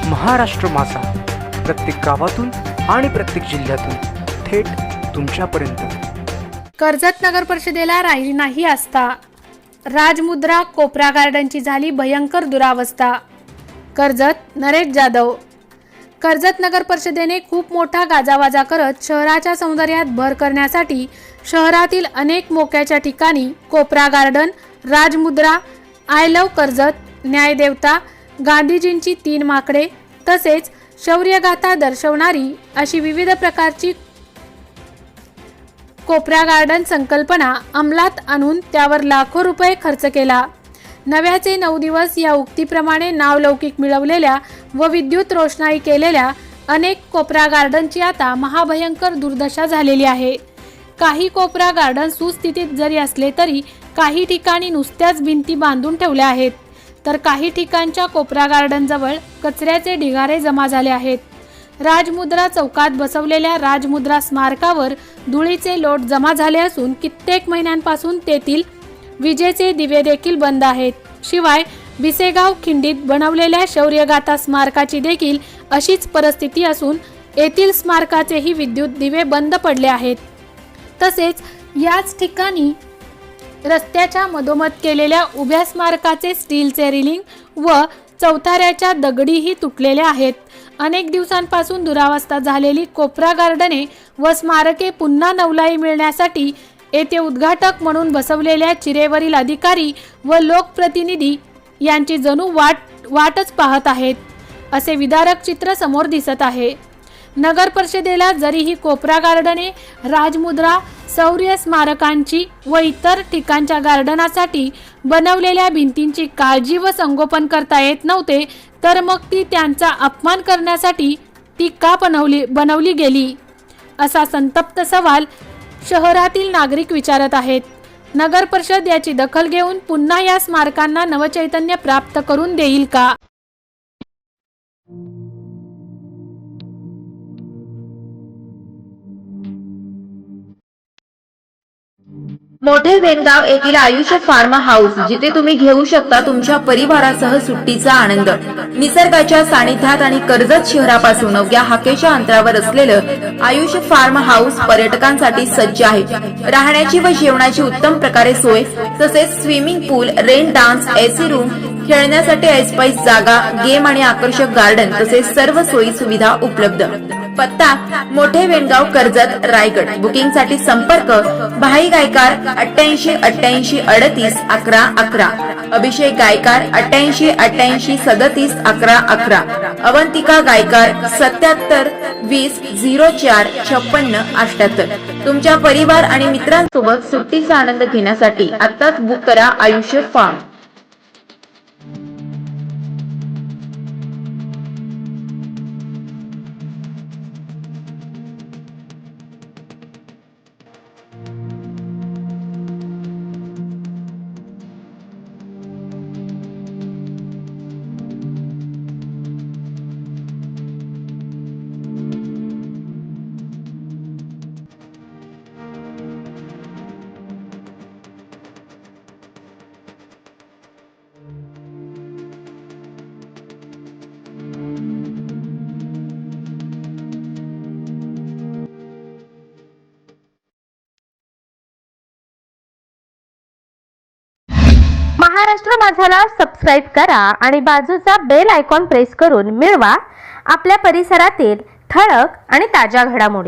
महाराष्ट्र माझा, प्रत्येक गावातून आणि प्रत्येक जिल्ह्यातून थेट तुमच्यापर्यंत। कर्जत नगर परिषदेला राहिली नाही आस्था, राजमुद्रा कोपरा गार्डनची झाली भयंकर दुरावस्था। कर्जत नरेश जाधव। कर्जत नगर परिषदेने खूप मोठा गाजावाजा करत शहराच्या सौंदर्यात भर करण्यासाठी शहरातील अनेक मोक्याच्या ठिकाणी कोपरा garden, Rajmudra, I love Karjat, न्यायदेवता, गांधीजींची 3 माकडे तसेच शौर्यगाथा दर्शवणारी अशी विविध प्रकारची कोपरा गार्डन संकल्पना अंमलात आणून त्यावर लाखो रुपये खर्च केला। नव्याचे 9 दिवस या उक्तीप्रमाणे नावलौकिक मिळवलेल्या व विद्युत रोषणाई केलेल्या अनेक कोपरा गार्डनची आता महाभयंकर दुर्दशा झालेली आहे। काही कोपरा गार्डन सुस्थितीत जरी असले तरी काही ठिकाणी नुसत्याच भिंती बांधून ठेवल्या आहेत, तर काही ठिकाणच्या कोपरा गार्डन जवळ कचऱ्याचे ढिगारे जमा झाले आहेत। राजमुद्रा चौकात बसवलेल्या राजमुद्रा स्मारकावर धुळीचे लोट जमा झाले असून कित्येक महिन्यांपासून तेथील विजेचे दिवे देखील बंद आहेत। शिवाय बिसेगाव खिंडीत बनवलेल्या शौर्यगाथा स्मारकाची देखील अशीच परिस्थिती असून येथील स्मारकाचेही विद्युत दिवे बंद पडले आहेत। तसेच याच ठिकाणी रस्त्याच्या मधोमध केलेल्या उभ्या स्मारकाचे स्टीलचे रेलिंग व चौथाऱ्याच्या दगडीही तुटलेल्या आहेत। अनेक दिवसांपासून दुरावस्था झालेली कोपरा गार्डने व स्मारके पुन्हा नवलाई मिळण्यासाठी येथे उद्घाटक म्हणून बसवलेल्या चिरेवरील अधिकारी व लोकप्रतिनिधी यांची जणू वाटच पाहत आहेत, असे विदारक चित्र समोर दिसत आहे। नगर परिषदेला जरीही कोपरा गार्डने, राजमुद्रा, शौर्य स्मारकांची व इतर ठिकाणच्या गार्डनासाठी बनवलेल्या भिंतींची काळजी व संगोपन करता येत नव्हते, तर मग ती त्यांचा अपमान करण्यासाठी ती का बनवली गेली, असा संतप्त सवाल शहरातील नागरिक विचारत आहेत। नगर परिषद याची दखल घेऊन पुन्हा या स्मारकांना नवचैतन्य प्राप्त करून देईल का? मोठे वेनगाव येथील आयुष फार्म हाऊस, जिथे तुम्ही घेऊ शकता तुमच्या परिवारासह सुट्टीचा आनंद। निसर्गाच्या सानिध्यात आणि कर्जत शहरापासून अवघ्या हाकेच्या अंतरावर असलेलं आयुष फार्म हाऊस पर्यटकांसाठी सज्ज आहे। राहण्याची व जेवणाची उत्तम प्रकारे सोय, तसेच स्विमिंग पूल, रेन डान्स, एसी रूम, खेळण्यासाठी ऐसपैस जागा, गेम आणि आकर्षक गार्डन तसेच सर्व सोयी सुविधा उपलब्ध। पत्ता मोठे वेनगाव, कर्जत, रायगड। बुकिंग साठी संपर्क भाई गायकार 88 88 38 11 11, अभिषेक गायकार 88 88 37 11 11, अवंतिका गायकार 77 20 04 56 78। तुमच्या परिवार आणि मित्रांसोबत सुट्टीचा आनंद घेण्यासाठी आताच बुक करा आयुष फार्म। महाराष्ट्र माझाला सबस्क्राइब करा आणि बाजूचा बेल आयकॉन प्रेस करून मिळवा आपल्या परिसरातील ठळक आणि ताज्या घडामोडी।